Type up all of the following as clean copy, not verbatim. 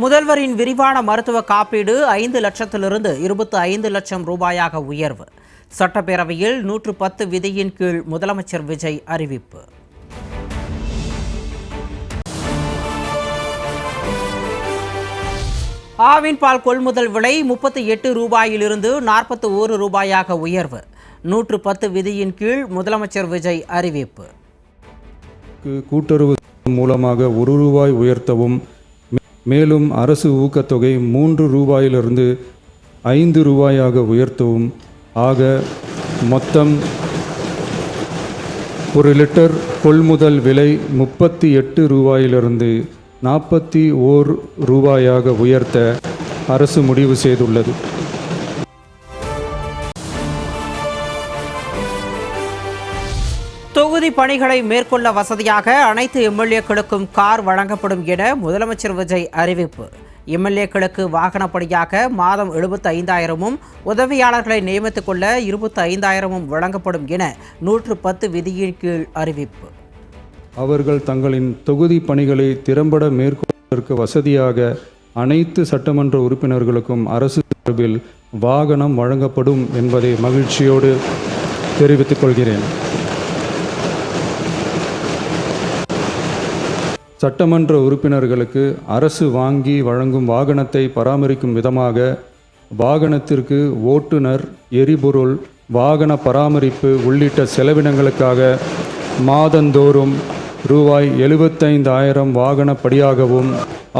முதல்வரின் விரிவான மருத்துவ காப்பீடு 5 லட்சத்திலிருந்து 25 லட்சம் ரூபாயாக உயர்வு. சட்டப்பேரவையில் 110 விதியின் கீழ் முதலமைச்சர் விஜய் அறிவிப்பு. ஆவின் பால் கொள்முதல் விலை 38 ரூபாயிலிருந்து 41 ரூபாயாக உயர்வு. 110 விதியின் கீழ் முதலமைச்சர் விஜய் அறிவிப்பு. கூட்டுறவு மூலமாக 1 ரூபாய் உயர்த்தவும், மேலும் அரசு ஊக்கத்தொகை 3 ரூபாயிலிருந்து 5 ரூபாயாக உயர்த்தவும் ஆக மொத்தம் 1 லிட்டர் கொள்முதல் விலை 38 ரூபாயிலிருந்து 41 ரூபாயாக உயர்த்த அரசு முடிவு செய்துள்ளது. தொகுதி பணிகளை மேற்கொள்ள வசதியாக அனைத்து எம்எல்ஏக்களுக்கும் கார் வழங்கப்படும் என முதலமைச்சர் விஜய் அறிவிப்பு. எம்எல்ஏக்களுக்கு வாகனப்படியாக மாதம் 75,000-ம், உதவியாளர்களை நியமித்துக் கொள்ள 25,000-ம் வழங்கப்படும் என 110 விதியின் கீழ் அறிவிப்பு. அவர்கள் தங்களின் தொகுதி பணிகளை திறம்பட மேற்கொள்வதற்கு வசதியாக அனைத்து சட்டமன்ற உறுப்பினர்களுக்கும் அரசு சார்பில் வாகனம் வழங்கப்படும் என்பதை மகிழ்ச்சியோடு தெரிவித்துக் கொள்கிறேன். சட்டமன்ற உறுப்பினர்களுக்கு அரசு வாங்கி வழங்கும் வாகனத்தை பராமரிக்கும் விதமாக வாகனத்திற்கு ஓட்டுநர், எரிபொருள், வாகன பராமரிப்பு உள்ளிட்ட செலவினங்களுக்காக மாதந்தோறும் ரூபாய் 75,000 வாகனப்படியாகவும்,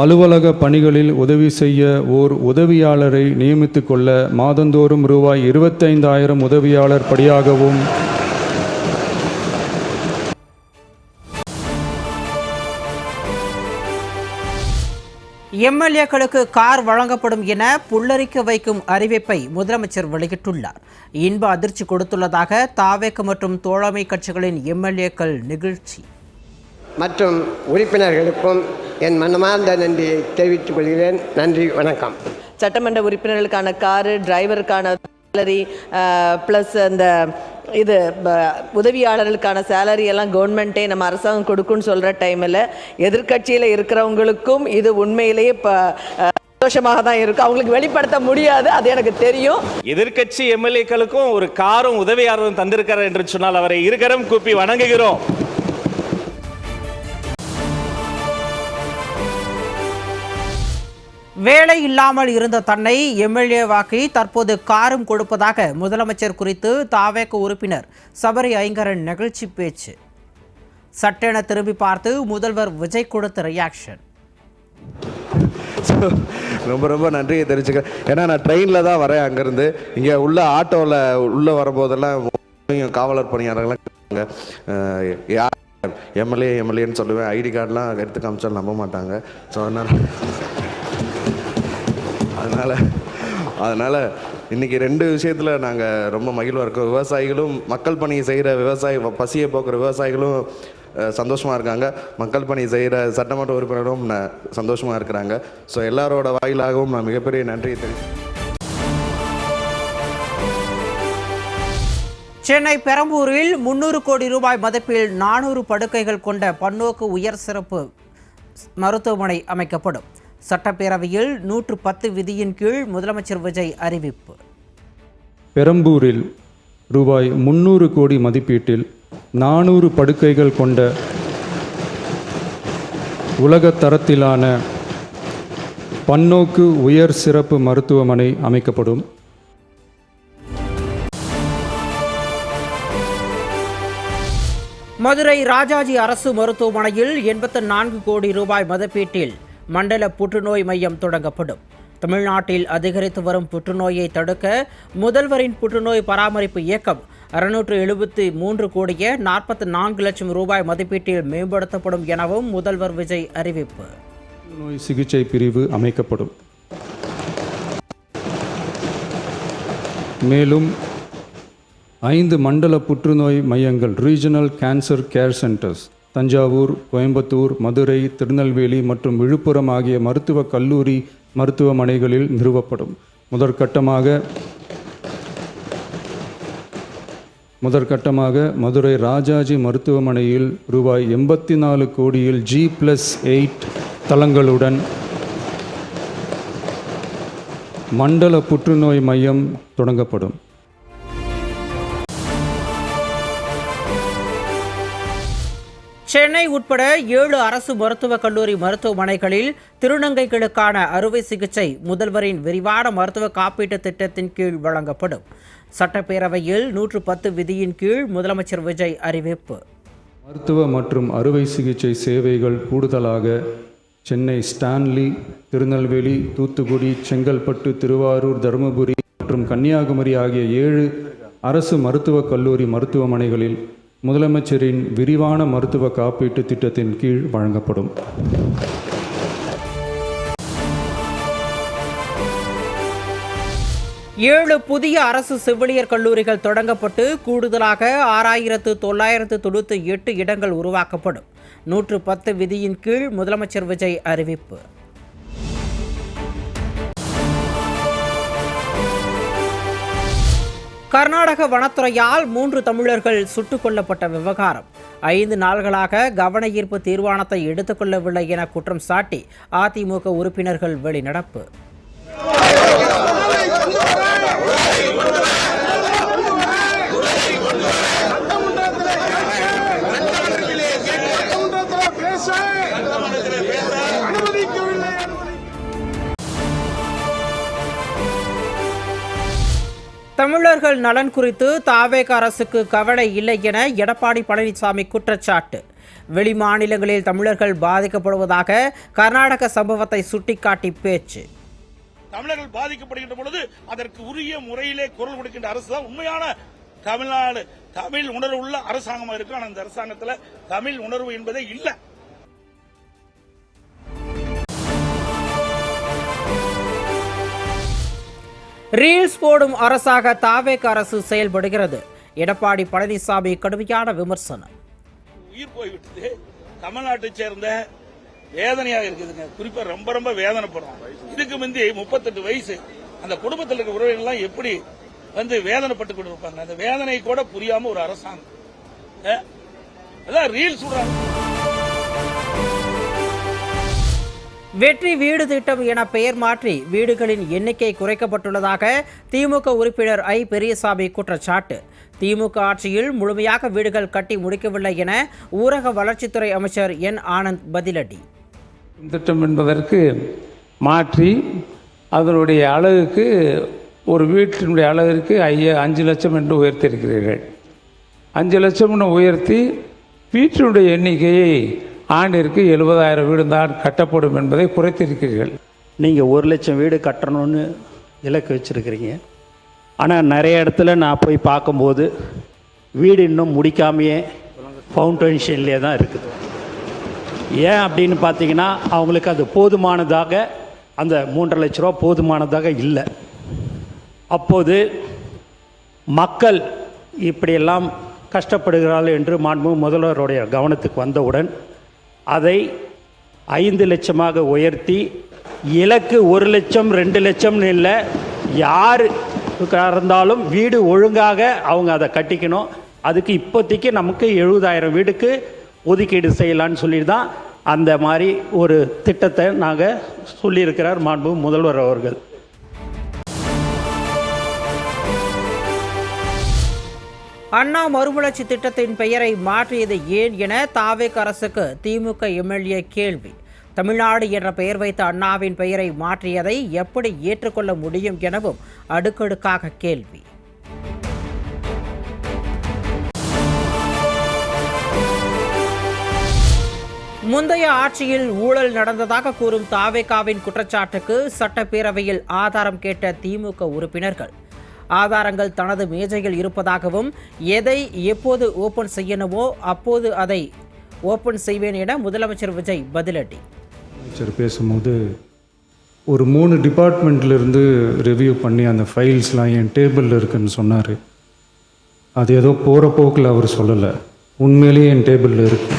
அலுவலக பணிகளில் உதவி செய்ய ஓர் உதவியாளரை நியமித்துக் கொள்ள மாதந்தோறும் ரூபாய் 25,000 உதவியாளர் படியாகவும், எம்எல்ஏக்களுக்கு கார் வழங்கப்படும் என புல்லரிக்க வைக்கும் அறிவிப்பை முதலமைச்சர் வெளியிட்டுள்ளார். இன்ப அதிர்ச்சி கொடுத்துள்ளதாக தாவேக மற்றும் தோழமை கட்சிகளின் எம்எல்ஏக்கள் நிகழ்ச்சி மற்றும் உறுப்பினர்களுக்கும் என் மனமார்ந்த நன்றியை தெரிவித்துக் கொள்கிறேன். நன்றி, வணக்கம். சட்டமன்ற உறுப்பினர்களுக்கான காரு, டிரைவருக்கான சேலரி, ப்ளஸ் அந்த உதவியாளர்களுக்கான சேலரி எல்லாம் கவர்மெண்ட்டே நம்ம அரசாங்கம் கொடுக்குன்னு சொல்கிற டைமில் எதிர்கட்சியில் இருக்கிறவங்களுக்கும் இது உண்மையிலேயே சந்தோஷமாக தான் இருக்கும். அவங்களுக்கு வெளிப்படுத்த முடியாது, அது எனக்கு தெரியும். எதிர்கட்சி எம்எல்ஏக்களுக்கும் ஒரு காரும் உதவியாளரும் தந்திருக்கிறார் என்று சொன்னால் அவரை இருகரம் கூப்பி வணங்குகிறோம். வேலை இல்லாமல் இருந்த தன்னை எம்எல்ஏவாக்கி தற்போது காரும் கொடுப்பதாக முதலமைச்சர் குறித்து தாவேக உறுப்பினர் சபரி ஐங்கரன் நிகழ்ச்சி பேச்சு. சட்டென திரும்பி பார்த்து முதல்வர் விஜய் கொடுத்த ரியாக்ஷன். ரொம்ப ரொம்ப நன்றியை தெரிவிச்சுக்கிறேன். ஏன்னா நான் ட்ரெயினில் தான் வரேன். அங்கேருந்து இங்கே உள்ள ஆட்டோவில் உள்ளே வரும்போதெல்லாம் காவலர் பணியாளர்கள்லாம் யார் எம்எல்ஏன்னு சொல்லுவேன். ஐடி கார்டெலாம் எடுத்து காமிச்சாலும் நம்ப மாட்டாங்க. ஸோ அதனால் இன்றைக்கி 2 விஷயத்தில் நாங்கள் ரொம்ப மகிழ்வாக இருக்கோம். விவசாயிகளும், மக்கள் பணி செய்கிற விவசாயி, பசியை போக்குற விவசாயிகளும் சந்தோஷமாக இருக்காங்க. மக்கள் பணி செய்கிற சட்டமன்ற உறுப்பினரும் சந்தோஷமாக இருக்கிறாங்க. ஸோ எல்லாரோட வாயிலாகவும் நான் மிகப்பெரிய நன்றியை தெரிவித்தேன். சென்னை பெரம்பூரில் 300 கோடி ரூபாய் மதிப்பில் 400 படுக்கைகள் கொண்ட பன்னோக்கு உயர் சிறப்பு மருத்துவமனை அமைக்கப்படும். சட்டப்பேரவையில் 110 விதியின் கீழ் முதலமைச்சர் விஜய் அறிவிப்பு. பெரம்பூரில் ரூபாய் 300 கோடி மதிப்பீட்டில் 400 படுக்கைகள் கொண்ட உலக தரத்திலான பன்னோக்கு உயர் சிறப்பு மருத்துவமனை அமைக்கப்படும். மதுரை ராஜாஜி அரசு மருத்துவமனையில் 84 கோடி ரூபாய் மதிப்பீட்டில் மண்டல புற்றுநோய் மையம் தொடங்கப்படும். தமிழ்நாட்டில் அதிகரித்து வரும் புற்றுநோயை தடுக்க முதல்வரின் புற்றுநோய் பராமரிப்பு இயக்கம் 673 கோடியே 44 லட்சம் ரூபாய் மதிப்பீட்டில் மேம்படுத்தப்படும் எனவும் முதல்வர் விஜய் அறிவிப்பு. புற்றுநோய் சிகிச்சை பிரிவு அமைக்கப்படும். மேலும் 5 மண்டல புற்றுநோய் மையங்கள், regional cancer care centres, Thanjavur, Coimbatore, Madurai, Tirunelveli மற்றும் விழுப்புரம் ஆகிய மருத்துவக் கல்லூரி மருத்துவமனைகளில் நிறுவப்படும். முதற்கட்டமாக மதுரை ராஜாஜி மருத்துவமனையில் ரூபாய் 84 கோடியில் G+8 தளங்களுடன் மண்டல புற்றுநோய் மையம் தொடங்கப்படும். சென்னை உட்பட 7 அரசு மருத்துவக் கல்லூரி மருத்துவமனைகளில் திருநங்கைகளுக்கான அறுவை சிகிச்சை முதல்வரின் விரிவான மருத்துவ காப்பீட்டு திட்டத்தின் கீழ் வழங்கப்படும். சட்டப்பேரவையில் 110 விதியின் கீழ் முதலமைச்சர் விஜய் அறிவிப்பு. மருத்துவ மற்றும் அறுவை சிகிச்சை சேவைகள் கூடுதலாக சென்னை, ஸ்டான்லி, திருநெல்வேலி, தூத்துக்குடி, செங்கல்பட்டு, திருவாரூர், தருமபுரி மற்றும் கன்னியாகுமரி ஆகிய 7 அரசு மருத்துவக் கல்லூரி மருத்துவமனைகளில் முதலமைச்சரின் விரிவான மருத்துவ காப்பீட்டு திட்டத்தின் கீழ் வழங்கப்படும். ஏழு புதிய அரசு செவிலியர் கல்லூரிகள் தொடங்கப்பட்டு கூடுதலாக 6,998 இடங்கள் உருவாக்கப்படும். 110 விதியின் கீழ் முதலமைச்சர் விஜய் அறிவிப்பு. கர்நாடக வனத்துறையால் 3 தமிழர்கள் சுட்டுக் கொல்லப்பட்ட விவகாரம் 5 நாள்களாக கவன ஈர்ப்பு தீர்மானத்தை எடுத்துக்கொள்ளவில்லை என குற்றம் சாட்டி அதிமுக உறுப்பினர்கள் வெளிநடப்பு. தமிழர்கள் நலன் குறித்து தாவேக அரசுக்கு கவலை இல்லை என எடப்பாடி பழனிசாமி குற்றச்சாட்டு. வெளிமாநிலங்களில் தமிழர்கள் பாதிக்கப்படுவதாக கர்நாடக சம்பவத்தை சுட்டிக்காட்டி பேச்சு. தமிழர்கள் பாதிக்கப்படுகின்ற பொழுது அதற்கு உரிய முறையிலே குரல் கொடுக்கின்ற அரசு தான் உண்மையான தமிழ்நாடு தமிழ் உணர்வு உள்ள அரசாங்கமா இருக்கு. ஆனால் அந்த அரசாங்கத்தில் தமிழ் உணர்வு என்பதே இல்லை. ரீல்ஸ் போடும் அரசாக தாவேக அரசு செயல்படுகிறது. எடப்பாடி பழனிசாமி கடுமையான விமர்சனம். உயிர் போய்விட்டது. தமிழ்நாட்டை சேர்ந்த வேதனையாக இருக்குதுங்க. குறிப்பா ரொம்ப ரொம்ப வேதனைப்படுறோம். இதுக்கு முந்தி 38 வயசு அந்த குடும்பத்தில் இருக்க உறவினர்கள் எப்படி வேதனைப்பட்டு கொண்டு இருப்பாங்க. அந்த வேதனை கூட புரியாம ஒரு அரசாங்கம் அதான் ரீல்ஸ் சொல்றாங்க. வெற்றி வீடு திட்டம் என பெயர் மாற்றி வீடுகளின் எண்ணிக்கை குறைக்கப்பட்டுள்ளதாக திமுக உறுப்பினர் ஐ. பெரியசாமி குற்றச்சாட்டு. திமுக ஆட்சியில் முழுமையாக வீடுகள் கட்டி முடிக்கவில்லை என ஊரக வளர்ச்சித்துறை அமைச்சர் என். ஆனந்த் பதிலடி. திட்டம் என்பதற்கு மாற்றி அதனுடைய அழகுக்கு ஒரு வீட்டினுடைய அழகிற்கு 5 லட்சம் என்று உயர்த்தியிருக்கிறீர்கள். 5 லட்சம் உயர்த்தி வீட்டினுடைய எண்ணிக்கையை ஆண்டிற்கு 70,000 வீடு தான் கட்டப்படும் என்பதை குறைத்திருக்கிறீர்கள். நீங்கள் 1 லட்சம் வீடு கட்டணும்னு இலக்கு வச்சுருக்கிறீங்க. ஆனால் நிறைய இடத்துல நான் போய் பார்க்கும்போது வீடு இன்னும் முடிக்காமையே ஃபவுண்டேஷன்லேயே தான் இருக்குது. ஏன் அப்படின்னு பார்த்தீங்கன்னா அவங்களுக்கு அது போதுமானதாக அந்த 3.5 லட்ச ரூபா போதுமானதாக இல்லை. அப்போது மக்கள் இப்படியெல்லாம் கஷ்டப்படுகிறார்கள் என்று மாண்புமிகு முதல்வருடைய கவனத்துக்கு வந்தவுடன் அதை 5 லட்சமாக உயர்த்தி இலக்கு 1 லட்சம் 2 லட்சம்னு இல்லை, யார் இருந்தாலும் வீடு ஒழுங்காக அவங்க அதை கட்டிக்கணும். அதுக்கு இப்போதைக்கு நமக்கு 70,000 வீடுக்கு ஒதுக்கீடு செய்யலான்னு சொல்லி தான் அந்த மாதிரி ஒரு திட்டத்தை நாங்கள் சொல்லியிருக்கிறார் மாண்புமிகு முதல்வர் அவர்கள். அண்ணா மறுமலர்ச்சி திட்டத்தின் பெயரை மாற்றியது ஏன் என தாவேக அரசுக்கு திமுக எம்எல்ஏ கேள்வி. தமிழ்நாடு என்ற பெயர் வைத்த அண்ணாவின் பெயரை மாற்றியதை எப்படி ஏற்றுக்கொள்ள முடியும் எனவும் அடுக்கடுக்காக கேள்வி. முந்தைய ஆட்சியில் ஊழல் நடந்ததாக கூறும் தாவேகாவின் குற்றச்சாட்டுக்கு சட்டப்பேரவையில் ஆதாரம் கேட்ட திமுக உறுப்பினர்கள், ஆதாரங்கள் தனது மேஜையில் இருப்பதாகவும் எதை எப்போது ஓபன் செய்யணுமோ அப்போது அதை ஓபன் செய்வேன் என முதலமைச்சர் விஜய் பதிலடி. அமைச்சர் பேசும்போது ஒரு 3 டிபார்ட்மெண்ட்லேருந்து ரிவ்யூ பண்ணி அந்த ஃபைல்ஸ்லாம் என் டேபிளில் இருக்குன்னு சொன்னார். அது ஏதோ போகிற போக்கில் அவர் சொல்லலை, உண்மையிலேயே என் டேபிளில் இருக்கு.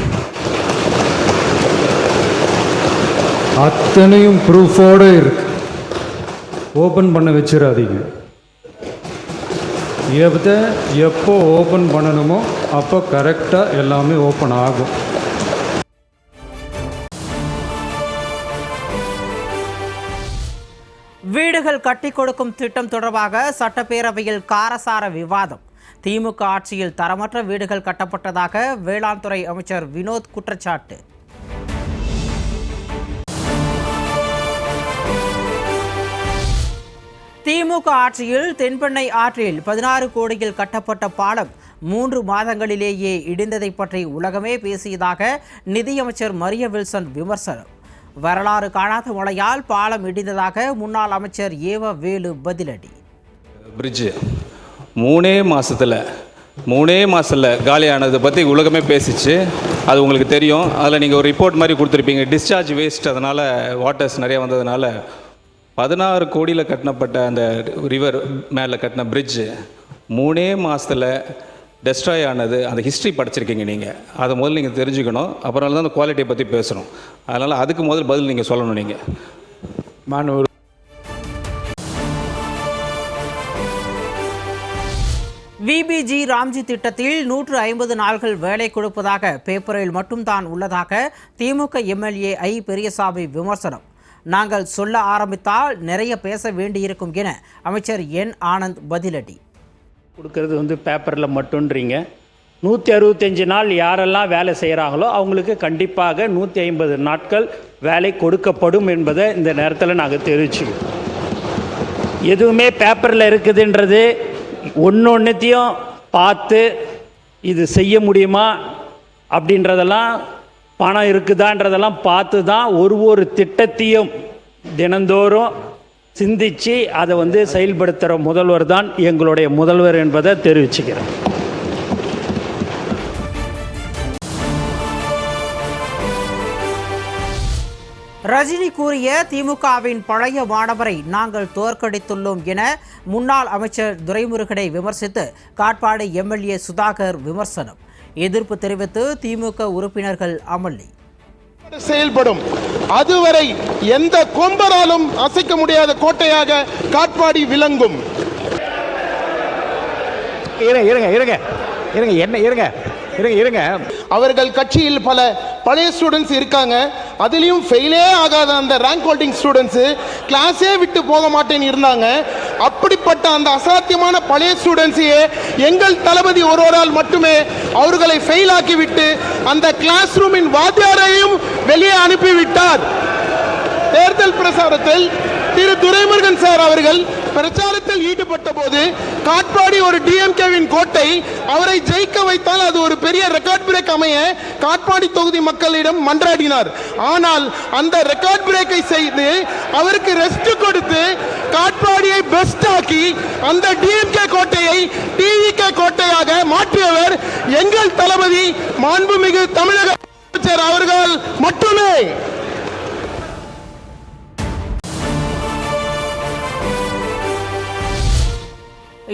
அத்தனையும் ப்ரூஃபோடு இருக்கு. ஓப்பன் பண்ண வச்சிடாதீங்க. எப்போ ஓப்பன் பண்ணணுமோ அப்போ கரெக்டாக எல்லாமே ஓப்பன் ஆகும். வீடுகள் கட்டி கொடுக்கும் திட்டம் தொடர்பாக சட்டப்பேரவையில் காரசார விவாதம். திமுக ஆட்சியில் தரமற்ற வீடுகள் கட்டப்பட்டதாக வேளாண் துறை அமைச்சர் வினோத் குற்றச்சாட்டு. திமுக ஆட்சியில் தென்பெண்ணை ஆற்றில் 16 கோடியில் கட்டப்பட்ட பாலம் 3 மாதங்களிலேயே இடிந்ததை பற்றி உலகமே பேசியதாக நிதியமைச்சர் மரிய வில்சன் விமர்சனம். வரலாறு காணாத மழையால் பாலம் இடிந்ததாக முன்னாள் அமைச்சர் ஏவ வேலு பதிலடி. பிரிட்ஜு 3 மாதத்தில் காலியானதை பற்றி உலகமே பேசிச்சு. அது உங்களுக்கு தெரியும். அதில் நீங்கள் ஒரு ரிப்போர்ட் மாதிரி கொடுத்துருப்பீங்க. டிஸ்சார்ஜ் வேஸ்ட், அதனால் வாட்டர்ஸ் நிறைய வந்ததுனால 16 கோடியில் கட்டினப்பட்ட அந்த ரிவர் மேலே கட்டின பிரிட்ஜு 3 மாதத்தில் டெஸ்ட்ராய் ஆனது. அந்த ஹிஸ்ட்ரி படிச்சிருக்கீங்க நீங்கள். அதை முதல்ல நீங்கள் தெரிஞ்சுக்கணும். அப்புறம் தான் அந்த குவாலிட்டியை பற்றி பேசணும். அதனால் அதுக்கு முதல் பதில் நீங்கள் சொல்லணும். நீங்கள் மாணவர் விபிஜி ராம்ஜி திட்டத்தில் 150 நாள்கள் வேலை கொடுப்பதாக பேப்பரில் மட்டும்தான் உள்ளதாக திமுக எம்எல்ஏ ஐ பெரியசாமி விமர்சனம். நாங்கள் சொல்ல ஆரம்பித்தால் நிறைய பேச வேண்டியிருக்கும் என அமைச்சர் என் ஆனந்த் பதிலடி. கொடுக்கறது பேப்பரில் மட்டும்ன்றீங்க. 165 நாள் யாரெல்லாம் வேலை செய்கிறாங்களோ அவங்களுக்கு கண்டிப்பாக 150 நாட்கள் வேலை கொடுக்கப்படும் என்பதை இந்த நேரத்தில் நாங்கள் தெரிவிச்சுக்கிறோம். எதுவுமே பேப்பரில் இருக்குதுன்றது ஒன்றொன்றுத்தையும் பார்த்து இது செய்ய முடியுமா அப்படின்றதெல்லாம், பணம் இருக்குதான்றதெல்லாம் பார்த்து தான் ஒரு திட்டத்தையும் தினந்தோறும் சிந்தித்து அதை செயல்படுத்துகிற முதல்வர் தான் எங்களுடைய முதல்வர் என்பதை தெரிவிச்சுக்கிறேன். ரஜினி கூறிய திமுகவின் பழைய மாணவரை நாங்கள் தோற்கடித்துள்ளோம் என முன்னாள் அமைச்சர் துரைமுருகனை விமர்சித்து காட்பாடி எம்எல்ஏ சுதாகர் விமர்சனம். எதிர்ப்பு தெரிவித்து திமுக உறுப்பினர்கள் அமளி. செயல்படும் அதுவரை எந்த கொம்பராலும் அசைக்க முடியாத கோட்டையாக காட்பாடி விளங்கும். அவர்கள் கட்சியில் பல பழைய ஸ்டூடெண்ட்ஸ் இருக்காங்க. அதுலயும் ஃபெயிலே ஆகாத அந்த ரேங்க் ஹோல்டிங் ஸ்டூடெண்ட்ஸ் கிளாஸே விட்டு போக மாட்டேன்னு இருந்தாங்க. அப்படிப்பட்ட அந்த அசாத்தியமான பழைய ஸ்டூடெண்ட்ஸையே எங்கள் தளபதி ஒருவரால் மட்டுமே அவர்களை ஃபெயில் ஆக்கிவிட்டு அந்த கிளாஸ் ரூமின் வாத்தியாரையும் வெளியே அனுப்பிவிட்டார். தேர்தல் பிரசாரத்தில் திரு துரைமுருகன் சார் அவர்கள் பிரச்சாரத்தில் ஈடுபட்ட போது காட்பாடி ஒரு டிஎம்கேவின் கோட்டை, அவரை ஜெயிக்க வைத்தால் அது ஒரு பெரிய ரெக்கார்ட் பிரேக் அமைய காட்பாடி தொகுதி மக்களிடம் மன்றாடினார். ஆனால் அந்த ரெக்கார்ட் பிரேக்கை செய்து அவருக்கு ரெஸ்ட் கொடுத்து காட்பாடியை பெஸ்ட் ஆக்கி அந்த டிஎம்கே கோட்டையை டிவிகே கோட்டையாக மாற்றியவர் எங்கள் தளபதி மாண்புமிகு தமிழக அமைச்சர் அவர்கள் மட்டுமே.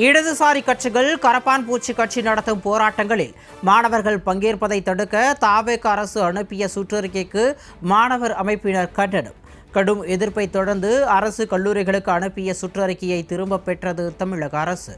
இடதுசாரி கட்சிகள் கரப்பான் பூச்சி கட்சி நடத்தும் போராட்டங்களில் மாணவர்கள் பங்கேற்பதை தடுக்க தாவேக அரசு அனுப்பிய சுற்றறிக்கைக்கு மாணவர் அமைப்பினர் கண்டனம். கடும் எதிர்ப்பை தொடர்ந்து அரசு கல்லூரிகளுக்கு அனுப்பிய சுற்றறிக்கையை திரும்பப் பெற்றது தமிழக அரசு.